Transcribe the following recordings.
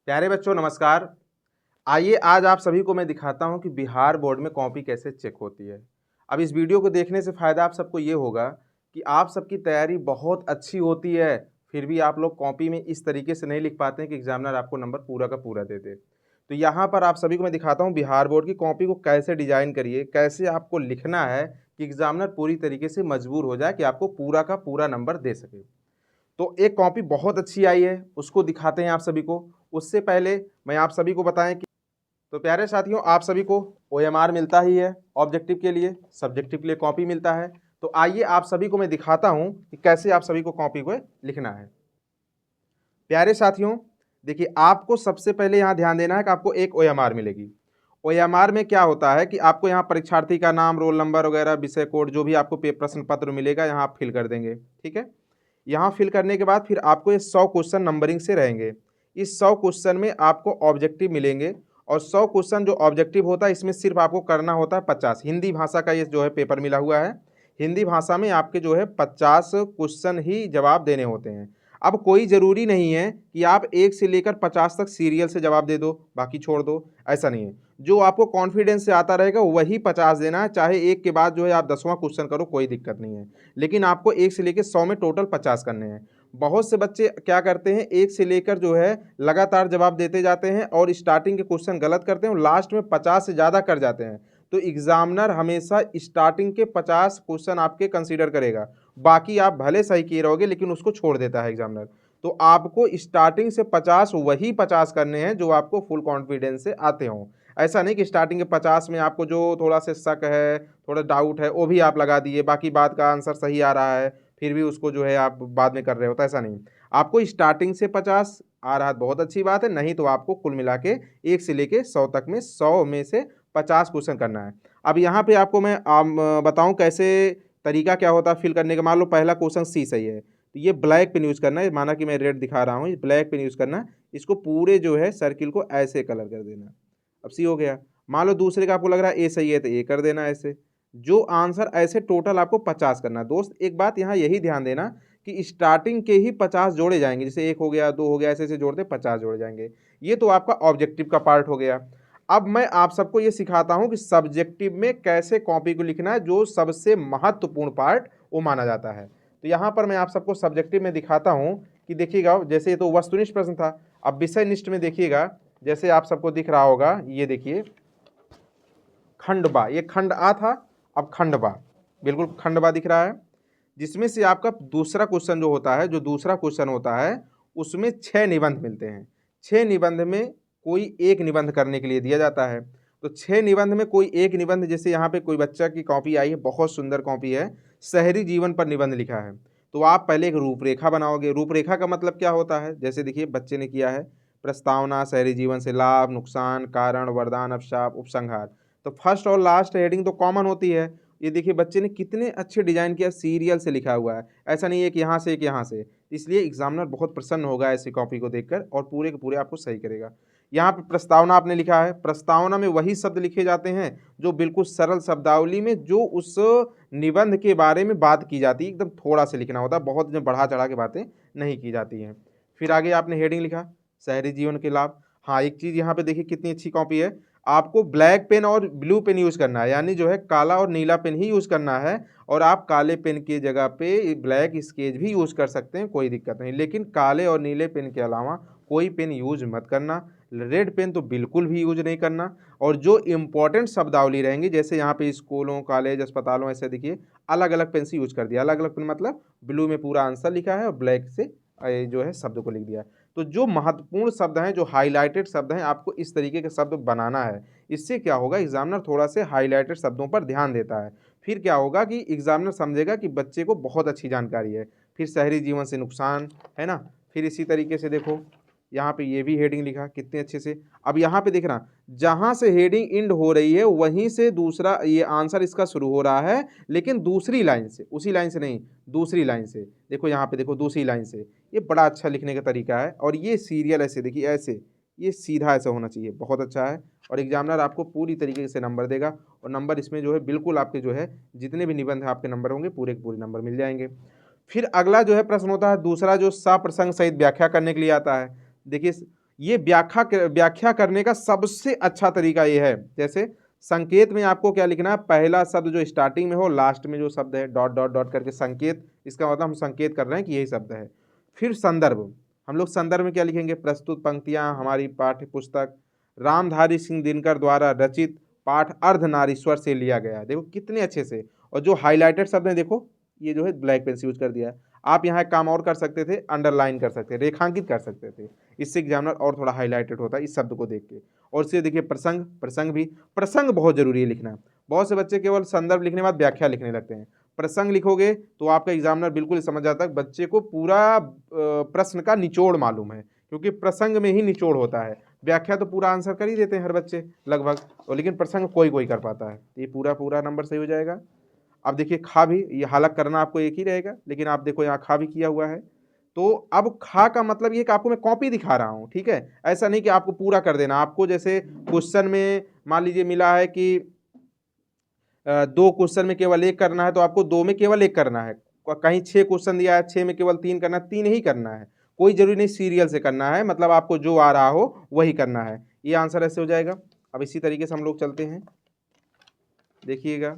प्यारे बच्चों नमस्कार। आइए आज आप सभी को मैं दिखाता हूं कि बिहार बोर्ड में कॉपी कैसे चेक होती है। अब इस वीडियो को देखने से फ़ायदा आप सबको ये होगा कि आप सबकी तैयारी बहुत अच्छी होती है, फिर भी आप लोग कॉपी में इस तरीके से नहीं लिख पाते हैं कि एग्ज़ामिनर आपको नंबर पूरा का पूरा दे दे। तो यहाँ पर आप सभी को मैं दिखाता हूँ बिहार बोर्ड की कॉपी को कैसे डिज़ाइन करिए, कैसे आपको लिखना है कि एग्ज़ामिनर पूरी तरीके से मजबूर हो जाए कि आपको पूरा का पूरा नंबर दे सके। तो एक कॉपी बहुत अच्छी आई है, उसको दिखाते हैं आप सभी को। उससे पहले मैं आप सभी को बताएं कि तो प्यारे साथियों आप सभी को ओएमआर मिलता ही है ऑब्जेक्टिव के लिए, सब्जेक्टिव के लिए कॉपी मिलता है। तो आइए आप सभी को मैं दिखाता हूं कि कैसे आप सभी को कॉपी को लिखना है। प्यारे साथियों देखिए, आपको सबसे पहले यहाँ ध्यान देना है कि आपको एक ओएमआर मिलेगी। ओएमआर में क्या होता है कि आपको यहाँ परीक्षार्थी का नाम, रोल नंबर वगैरह, विषय कोड जो भी आपको प्रश्न पत्र मिलेगा यहाँ आप फिल कर देंगे। ठीक है, यहाँ फिल करने के बाद फिर आपको ये 100 क्वेश्चन नंबरिंग से रहेंगे। इस 100 क्वेश्चन में आपको ऑब्जेक्टिव मिलेंगे और 100 क्वेश्चन जो ऑब्जेक्टिव होता है इसमें सिर्फ आपको करना होता है 50। हिंदी भाषा का ये जो है पेपर मिला हुआ है। हिंदी भाषा में आपके जो है 50 क्वेश्चन ही जवाब देने होते हैं। अब कोई ज़रूरी नहीं है कि आप 1 से लेकर 50 तक सीरियल से जवाब दे दो, बाकी छोड़ दो, ऐसा नहीं है। जो आपको कॉन्फिडेंस से आता रहेगा वही 50 देना है, चाहे एक के बाद जो है आप 10वां क्वेश्चन करो, कोई दिक्कत नहीं है। लेकिन आपको 1 से लेकर 100 में टोटल 50 करने हैं। बहुत से बच्चे क्या करते हैं, 1 से लेकर जो है लगातार जवाब देते जाते हैं और स्टार्टिंग के क्वेश्चन गलत करते हैं और लास्ट में 50 से ज़्यादा कर जाते हैं। तो एग्जामिनर हमेशा स्टार्टिंग के 50 क्वेश्चन आपके कंसीडर करेगा, बाकी आप भले सही किए रहोगे लेकिन उसको छोड़ देता है एग्जामिनर। तो आपको स्टार्टिंग से 50 वही 50 करने हैं जो आपको फुल कॉन्फिडेंस से आते हों। ऐसा नहीं कि स्टार्टिंग के 50 में आपको जो थोड़ा सा शक है, थोड़ा डाउट है, वो भी आप लगा दिए, बाकी बात का आंसर सही आ रहा है, फिर भी उसको जो है आप बाद में कर रहे हो, तो ऐसा नहीं। आपको स्टार्टिंग से 50 आ रहा है बहुत अच्छी बात है, नहीं तो आपको कुल मिला के 1 से लेके 100 तक में 100 में से 50 क्वेश्चन करना है। अब यहाँ पे आपको मैं बताऊँ कैसे तरीका क्या होता है फिल करने का। मान लो पहला क्वेश्चन सी सही है, तो ये ब्लैक पेन यूज़ करना है, माना कि मैं रेड दिखा रहा हूँ, ये ब्लैक पेन यूज़ करना है, इसको पूरे जो है सर्किल को ऐसे कलर कर देना। अब सी हो गया। मान लो दूसरे का आपको लग रहा है ए सही है तो ए कर देना ऐसे। जो आंसर ऐसे टोटल आपको 50 करना है। दोस्त एक बात यहाँ यही ध्यान देना कि स्टार्टिंग के ही 50 जोड़े जाएंगे, जैसे 1 हो गया, 2 हो गया, ऐसे ऐसे जोड़ते 50 जोड़े जाएंगे। ये तो आपका ऑब्जेक्टिव का पार्ट हो गया। अब मैं आप सबको ये सिखाता हूँ कि सब्जेक्टिव में कैसे कॉपी को लिखना है, जो सबसे महत्वपूर्ण पार्ट वो माना जाता है। तो यहाँ पर मैं आप सबको सब्जेक्टिव में दिखाता हूँ कि देखिएगा, जैसे ये तो वस्तुनिष्ठ प्रश्न था, अब विषय निष्ठ में देखिएगा, जैसे आप सबको दिख रहा होगा, ये देखिए खंडबा, ये खंड आ था, अब खंडबा, बिल्कुल खंडबा दिख रहा है, जिसमें से आपका दूसरा क्वेश्चन जो होता है, जो दूसरा क्वेश्चन होता है उसमें 6 निबंध मिलते हैं। 6 निबंध में कोई एक निबंध करने के लिए दिया जाता है। तो 6 निबंध में कोई एक निबंध, जैसे यहाँ पे कोई बच्चा की कॉपी आई है, बहुत सुंदर कॉपी है, शहरी जीवन पर निबंध लिखा है। तो आप पहले एक रूपरेखा बनाओगे। रूपरेखा का मतलब क्या होता है, जैसे देखिए बच्चे ने किया है प्रस्तावना, शहरी जीवन से लाभ, नुकसान, कारण, वरदान, अभिशाप, उपसंहार। तो फर्स्ट और लास्ट हेडिंग तो कॉमन होती है। ये देखिए बच्चे ने कितने अच्छे डिजाइन किया, सीरियल से लिखा हुआ है, ऐसा नहीं है कि यहाँ से एक यहाँ से। इसलिए एग्जामिनर बहुत प्रसन्न होगा ऐसी कॉपी को देखकर और पूरे के पूरे आपको सही करेगा। यहाँ पे प्रस्तावना आपने लिखा है, प्रस्तावना में वही शब्द लिखे जाते हैं जो बिल्कुल सरल शब्दावली में जो उस निबंध के बारे में बात की जाती है, एकदम थोड़ा से लिखना होता है, बहुत में बढ़ा चढ़ा के बातें नहीं की जाती हैं। फिर आगे आपने हेडिंग लिखा शहरी जीवन के लाभ। हाँ, एक चीज़ यहाँ पे देखिए कितनी अच्छी कॉपी है, आपको ब्लैक पेन और ब्लू पेन यूज़ करना है, यानी जो है काला और नीला पेन ही यूज़ करना है। और आप काले पेन की जगह पे ब्लैक स्केच भी यूज़ कर सकते हैं, कोई दिक्कत नहीं, लेकिन काले और नीले पेन के अलावा कोई पेन यूज़ मत करना। रेड पेन तो बिल्कुल भी यूज़ नहीं करना। और जो इम्पोर्टेंट शब्दावली रहेंगी, जैसे यहाँ पे स्कूलों, कॉलेज, अस्पतालों, ऐसे देखिए अलग अलग पेन से यूज़ कर दिया। अलग अलग पेन मतलब ब्लू में पूरा आंसर लिखा है और ब्लैक से जो है शब्द को लिख दिया। तो जो महत्वपूर्ण शब्द हैं, जो हाइलाइटेड शब्द हैं, आपको इस तरीके के शब्द बनाना है। इससे क्या होगा, एग्जामिनर थोड़ा से हाइलाइटेड शब्दों पर ध्यान देता है। फिर क्या होगा कि एग्जामिनर समझेगा कि बच्चे को बहुत अच्छी जानकारी है। फिर शहरी जीवन से नुकसान, है ना। फिर इसी तरीके से देखो यहाँ पे ये भी हेडिंग लिखा कितने अच्छे से। अब यहाँ पे देखना, जहाँ से हेडिंग इंड हो रही है वहीं से दूसरा ये आंसर इसका शुरू हो रहा है, लेकिन दूसरी लाइन से, उसी लाइन से नहीं, दूसरी लाइन से। देखो यहाँ पे देखो दूसरी लाइन से। ये बड़ा अच्छा लिखने का तरीका है। और ये सीरियल ऐसे देखिए, ऐसे ये सीधा ऐसा होना चाहिए, बहुत अच्छा है। और एग्जामिनर आपको पूरी तरीके से नंबर देगा और नंबर इसमें जो है बिल्कुल आपके जो है जितने भी निबंध है आपके नंबर होंगे पूरे के पूरे नंबर मिल जाएंगे। फिर अगला जो है प्रश्न होता है दूसरा, जो सप्रसंग सहित व्याख्या करने के लिए आता है। देखिए ये व्याख्या करने का सबसे अच्छा तरीका ये है। जैसे संकेत में आपको क्या लिखना है, पहला शब्द जो स्टार्टिंग में हो, लास्ट में जो शब्द है डॉट डॉट डॉट करके संकेत, इसका मतलब हम संकेत कर रहे हैं कि यही शब्द है। फिर संदर्भ, हम लोग संदर्भ में क्या लिखेंगे, प्रस्तुत पंक्तियां हमारी पाठ्य पुस्तक रामधारी सिंह दिनकर द्वारा रचित पाठ अर्धनारीश्वर से लिया गया है। देखो कितने अच्छे से, और जो हाईलाइटेड शब्द है देखो, ये जो है ब्लैक पेन से यूज कर दिया है। आप यहाँ एक काम और कर सकते थे, अंडरलाइन कर सकते थे, रेखांकित कर सकते थे, इससे एग्जामिनर और थोड़ा हाईलाइटेड होता है इस शब्द को देख के। और इससे देखिए प्रसंग, प्रसंग बहुत जरूरी है लिखना। बहुत से बच्चे केवल संदर्भ लिखने के बाद व्याख्या लिखने लगते हैं। प्रसंग लिखोगे तो आपका एग्जामिनर बिल्कुल समझ आता है बच्चे को पूरा प्रश्न का निचोड़ मालूम है, क्योंकि प्रसंग में ही निचोड़ होता है। व्याख्या तो पूरा आंसर कर ही देते हैं हर बच्चे लगभग, और लेकिन प्रसंग कोई कोई कर पाता है। ये पूरा नंबर सही हो जाएगा। अब देखिए खा भी, ये हालक करना आपको एक ही रहेगा, लेकिन आप देखो यहाँ खा भी किया हुआ है। तो अब खा का मतलब ये कि आपको मैं कॉपी दिखा रहा हूँ, ठीक है, ऐसा नहीं कि आपको पूरा कर देना। आपको जैसे क्वेश्चन में मान लीजिए मिला है कि 2 क्वेश्चन में केवल 1 करना है, तो आपको 2 में केवल 1 करना है। कहीं 6 क्वेश्चन दिया है, 6 में केवल 3 करना है, 3 ही करना है। कोई जरूरी नहीं सीरियल से करना है, मतलब आपको जो आ रहा हो वही करना है। ये आंसर ऐसे हो जाएगा। अब इसी तरीके से हम लोग चलते हैं, देखिएगा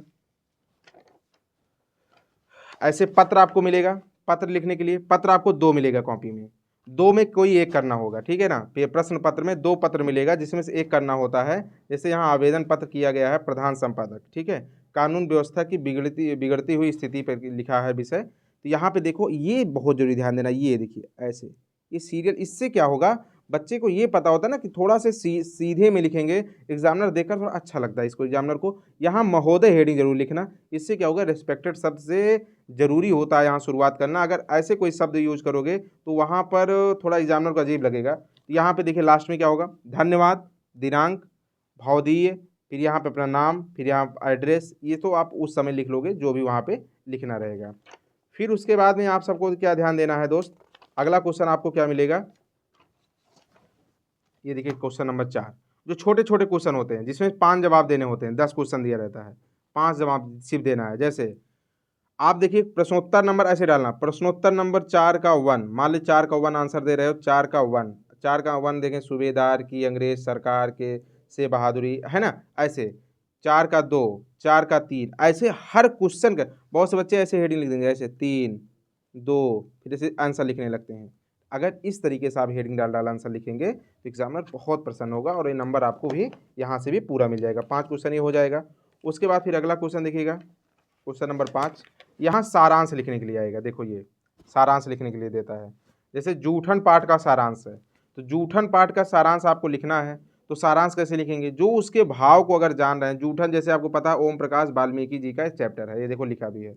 ऐसे पत्र आपको मिलेगा। पत्र लिखने के लिए पत्र आपको 2 मिलेगा कॉपी में, 2 में कोई 1 करना होगा, ठीक है ना। प्रश्न पत्र में 2 पत्र मिलेगा, जिसमें से 1 करना होता है। जैसे यहाँ आवेदन पत्र किया गया है प्रधान संपादक, ठीक है, कानून व्यवस्था की बिगड़ती हुई स्थिति पर लिखा है विषय। तो यहाँ पे देखो ये बहुत जरूरी ध्यान देना, ये देखिए ऐसे ये सीरियल, इससे क्या होगा, बच्चे को ये पता होता है ना कि थोड़ा से सीधे में लिखेंगे, एग्जामिनर देखकर थोड़ा अच्छा लगता है इसको एग्जामिनर को। यहाँ महोदय हेडिंग जरूर लिखना, इससे क्या होगा, रिस्पेक्टेड शब्द से जरूरी होता है यहाँ शुरुआत करना। अगर ऐसे कोई शब्द यूज करोगे तो वहाँ पर थोड़ा एग्जामिनर को अजीब लगेगा। यहाँ पे देखिए लास्ट में क्या होगा, धन्यवाद, दिनांक, भावदीय, फिर यहाँ पे अपना नाम, फिर यहाँ एड्रेस, ये तो आप उस समय लिख लोगे जो भी वहाँ पे लिखना रहेगा। फिर उसके बाद में आप सबको क्या ध्यान देना है दोस्त, अगला क्वेश्चन आपको क्या मिलेगा, ये देखिए क्वेश्चन नंबर 4, जो छोटे छोटे क्वेश्चन होते हैं जिसमें 5 जवाब देने होते हैं, 10 क्वेश्चन दिया रहता है, 5 जवाब सिर्फ देना है। जैसे आप देखिए प्रश्नोत्तर नंबर ऐसे डालना, प्रश्नोत्तर नंबर 4 का 1, मान ली 4 का 1 आंसर दे रहे हो, 4 का 1, 4 का 1 देखें, सूबेदार की अंग्रेज सरकार के से बहादुरी, है ना, ऐसे 4 का 2, 4 का 3, ऐसे हर क्वेश्चन का। बहुत से बच्चे ऐसे हेडिंग लिख देंगे, ऐसे 3 2, फिर ऐसे आंसर लिखने लगते हैं। अगर इस तरीके से आप हेडिंग डाल डाल आंसर लिखेंगे तो एग्जामिनर बहुत प्रसन्न होगा, और ये नंबर आपको भी यहाँ से भी पूरा मिल जाएगा। 5 क्वेश्चन ये हो जाएगा। उसके बाद फिर अगला क्वेश्चन देखिएगा, क्वेश्चन नंबर 5, यहाँ सारांश लिखने के लिए आएगा। देखो ये सारांश लिखने के लिए देता है, जैसे जूठन पाठ का सारांश है, तो जूठन पाठ का सारांश आपको लिखना है। तो सारांश कैसे लिखेंगे, जो उसके भाव को अगर जान रहे हैं, जूठन जैसे आपको पता है ओम प्रकाश वाल्मीकि जी का एक चैप्टर है, ये देखो लिखा भी है,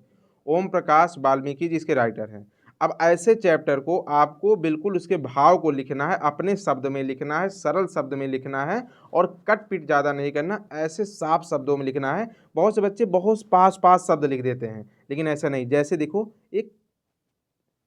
ओम प्रकाश वाल्मीकि जी इसके राइटर हैं। अब ऐसे चैप्टर को आपको बिल्कुल उसके भाव को लिखना है, अपने शब्द में लिखना है, सरल शब्द में लिखना है, और कट पिट ज़्यादा नहीं करना, ऐसे साफ शब्दों में लिखना है। बहुत से बच्चे बहुत पास पास शब्द लिख देते हैं, लेकिन ऐसा नहीं, जैसे देखो एक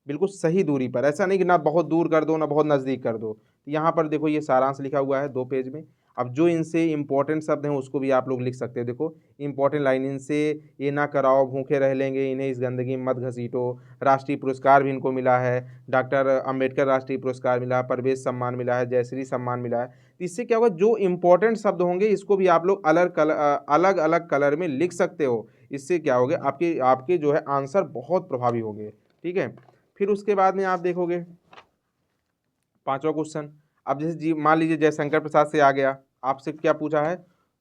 बिल्कुल सही दूरी पर, ऐसा नहीं कि ना बहुत दूर कर दो ना बहुत नज़दीक कर दो। तो यहाँ पर देखो ये सारांश लिखा हुआ है 2 पेज में। अब जो इनसे इम्पोर्टेंट शब्द हैं उसको भी आप लोग लिख सकते हो। देखो इम्पोर्टेंट लाइन, इनसे ये ना कराओ, भूखे रह लेंगे, इन्हें इस गंदगी में मत घसीटो, राष्ट्रीय पुरस्कार भी इनको मिला है, डॉक्टर अंबेडकर राष्ट्रीय पुरस्कार मिला है, परवेज सम्मान मिला है, जयश्री सम्मान मिला है। तो इससे क्या होगा, जो इम्पोर्टेंट शब्द होंगे इसको भी आप लोग अलग अलग कलर में लिख सकते हो। इससे क्या होगा, आपके आपके जो है आंसर बहुत प्रभावी होंगे, ठीक है। फिर उसके बाद में आप देखोगे 5वां क्वेश्चन। अब जैसे जी मान लीजिए जयशंकर प्रसाद से आ गया, आपसे क्या पूछा है,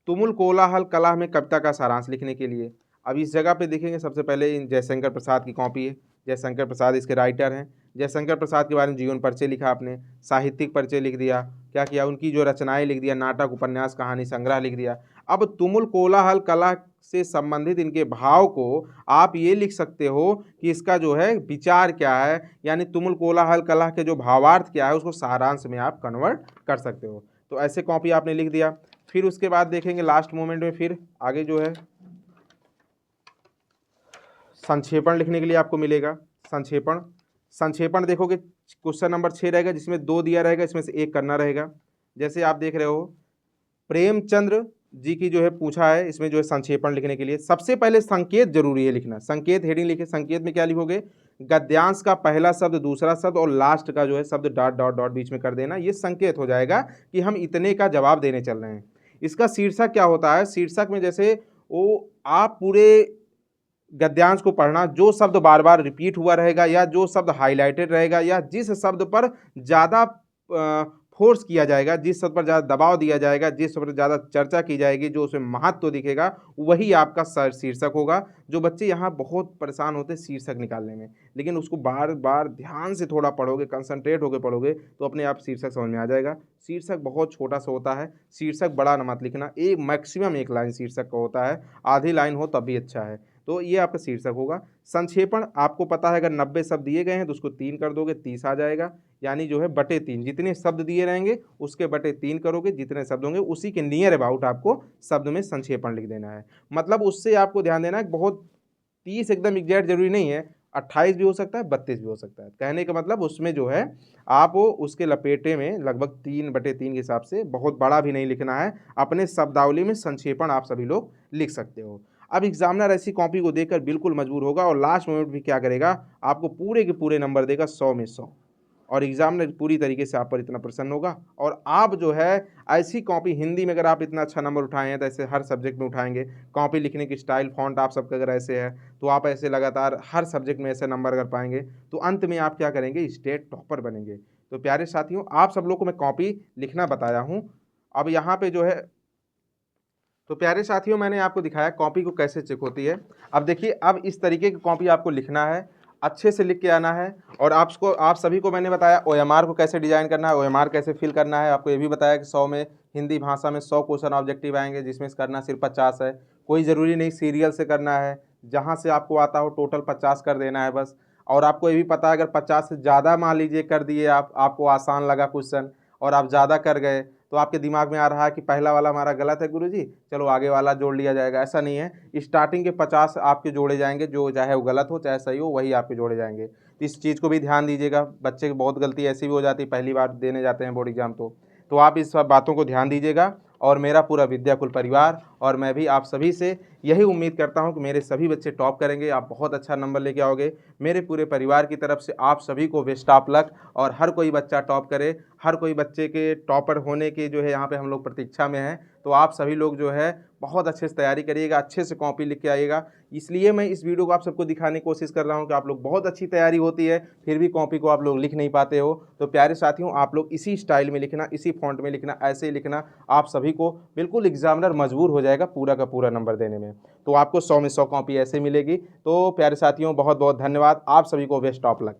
तुमुल कोलाहल कला में कविता का सारांश लिखने के लिए। अब इस जगह पे देखेंगे, सबसे पहले इन जयशंकर प्रसाद की कॉपी है, जयशंकर प्रसाद इसके राइटर हैं। जयशंकर प्रसाद के बारे में जीवन परिचय लिखा आपने, साहित्यिक परिचय लिख दिया, क्या किया, उनकी जो रचनाएं लिख दिया, नाटक, उपन्यास, कहानी संग्रह लिख दिया। अब तुमुल कोलाहल कला से संबंधित इनके भाव को आप ये लिख सकते हो कि इसका जो है विचार क्या है, यानी तुमुल कोलाहल कला के जो भावार्थ क्या है उसको सारांश में आप कन्वर्ट कर सकते हो। तो ऐसे कॉपी आपने लिख दिया। फिर उसके बाद देखेंगे लास्ट मोमेंट में, फिर आगे जो है संक्षेपण लिखने के लिए आपको मिलेगा। संक्षेपण, संक्षेपण देखोगे क्वेश्चन नंबर 6 रहेगा, जिसमें 2 दिया रहेगा, इसमें से 1 करना रहेगा। जैसे आप देख रहे हो प्रेमचंद्र जी की जो है पूछा है, इसमें जो है संक्षेपण लिखने के लिए सबसे पहले संकेत जरूरी है लिखना। संकेत हेडिंग लिखे, संकेत में क्या लिखोगे, गद्यांश का पहला शब्द, दूसरा शब्द और लास्ट का जो है शब्द डॉट डॉट डॉट बीच में कर देना। ये संकेत हो जाएगा कि हम इतने का जवाब देने चल रहे हैं। इसका शीर्षक क्या होता है? शीर्षक में जैसे वो आप पूरे गद्यांश को पढ़ना, जो शब्द बार बार रिपीट हुआ रहेगा या जो शब्द हाईलाइटेड रहेगा या जिस शब्द पर ज़्यादा फोर्स किया जाएगा, जिस शब्द पर ज़्यादा दबाव दिया जाएगा, जिस शब्द पर ज़्यादा चर्चा की जाएगी, जो उसमें महत्व दिखेगा, वही आपका शीर्षक होगा। जो बच्चे यहाँ बहुत परेशान होते हैं शीर्षक निकालने में, लेकिन उसको बार बार ध्यान से थोड़ा पढ़ोगे, कंसंट्रेट होकर पढ़ोगे तो अपने आप शीर्षक समझ में आ जाएगा। शीर्षक बहुत छोटा सा होता है, शीर्षक बड़ा न मत लिखना, एक मैक्सिमम एक लाइन शीर्षक का होता है, आधी लाइन हो तब भी अच्छा है। तो ये आपका शीर्षक होगा। संक्षेपण आपको पता है, अगर 90 शब्द दिए गए हैं तो उसको 3 कर दोगे, 30 आ जाएगा। यानी जो है बटे 3, जितने शब्द दिए रहेंगे उसके बटे 3 करोगे, जितने शब्द होंगे उसी के नियर अबाउट आपको शब्द में संक्षेपण लिख देना है। मतलब उससे आपको ध्यान देना है, बहुत 30 एकदम एग्जैक्ट जरूरी नहीं है, 28 भी हो सकता है, 32 भी हो सकता है। कहने का मतलब उसमें जो है आप उसके लपेटे में लगभग 3/3 के हिसाब से, बहुत बड़ा भी नहीं लिखना है। अपने शब्दावली में संक्षेपण आप सभी लोग लिख सकते हो। अब एग्जामिनर ऐसी कॉपी को देखकर बिल्कुल मजबूर होगा और लास्ट मोमेंट भी क्या करेगा, आपको पूरे के पूरे नंबर देगा 100 में 100, और एग्जामिनर पूरी तरीके से आप पर इतना प्रसन्न होगा। और आप जो है ऐसी कॉपी, हिंदी में अगर आप इतना अच्छा नंबर उठाए हैं तो ऐसे हर सब्जेक्ट में उठाएंगे। कॉपी लिखने की स्टाइल, फॉन्ट आप सबका अगर ऐसे है तो आप ऐसे लगातार हर सब्जेक्ट में ऐसे नंबर अगर पाएंगे तो अंत में आप क्या करेंगे, स्टेट टॉपर बनेंगे। तो प्यारे साथियों, आप सब लोग को मैं कॉपी लिखना बताया हूँ। अब यहाँ पे जो है, तो प्यारे साथियों मैंने आपको दिखाया कॉपी को कैसे चेक होती है। अब देखिए, अब इस तरीके की कॉपी आपको लिखना है, अच्छे से लिख के आना है। और आप सभी को मैंने बताया ओएमआर को कैसे डिजाइन करना है, ओएमआर कैसे फिल करना है। आपको ये भी बताया कि 100 में हिंदी भाषा में 100 क्वेश्चन ऑब्जेक्टिव आएंगे, जिसमें से करना सिर्फ 50 है। कोई ज़रूरी नहीं सीरियल से करना है, जहाँ से आपको आता हो टोटल 50 कर देना है बस। और आपको ये भी पता है, अगर 50 से ज़्यादा मान लीजिए कर दिए आपको आसान लगा क्वेश्चन और आप ज़्यादा कर गए, तो आपके दिमाग में आ रहा है कि पहला वाला हमारा गलत है गुरुजी, चलो आगे वाला जोड़ लिया जाएगा। ऐसा नहीं है, स्टार्टिंग के 50 आपके जोड़े जाएंगे, जो चाहे वो गलत हो चाहे सही हो वही आपके जोड़े जाएंगे। तो इस चीज़ को भी ध्यान दीजिएगा। बच्चे की बहुत गलती ऐसी भी हो जाती है, पहली बार देने जाते हैं बोर्ड एग्जाम, तो आप इस सब बातों को ध्यान दीजिएगा। और मेरा पूरा विद्याकुल परिवार और मैं भी आप सभी से यही उम्मीद करता हूं कि मेरे सभी बच्चे टॉप करेंगे, आप बहुत अच्छा नंबर लेके आओगे। मेरे पूरे परिवार की तरफ से आप सभी को बेस्ट ऑफ लक, और हर कोई बच्चा टॉप करे, हर कोई बच्चे के टॉपर होने के जो है यहाँ पे हम लोग प्रतीक्षा में हैं। तो आप सभी लोग जो है बहुत अच्छे से तैयारी करिएगा, अच्छे से कॉपी लिख के आइएगा। इसलिए मैं इस वीडियो को आप सबको दिखाने की कोशिश कर रहा हूँ कि आप लोग बहुत अच्छी तैयारी होती है, फिर भी कॉपी को आप लोग लिख नहीं पाते हो। तो प्यारे साथियों, आप लोग इसी स्टाइल में लिखना, इसी फॉन्ट में लिखना, ऐसे ही लिखना, आप सभी को बिल्कुल एग्जामिनर मजबूर हो जाएगा पूरा का पूरा नंबर देने में। तो आपको 100 में 100 कॉपी ऐसे मिलेगी। तो प्यारे साथियों, बहुत बहुत धन्यवाद, आप सभी को बेस्ट ऑफ लक।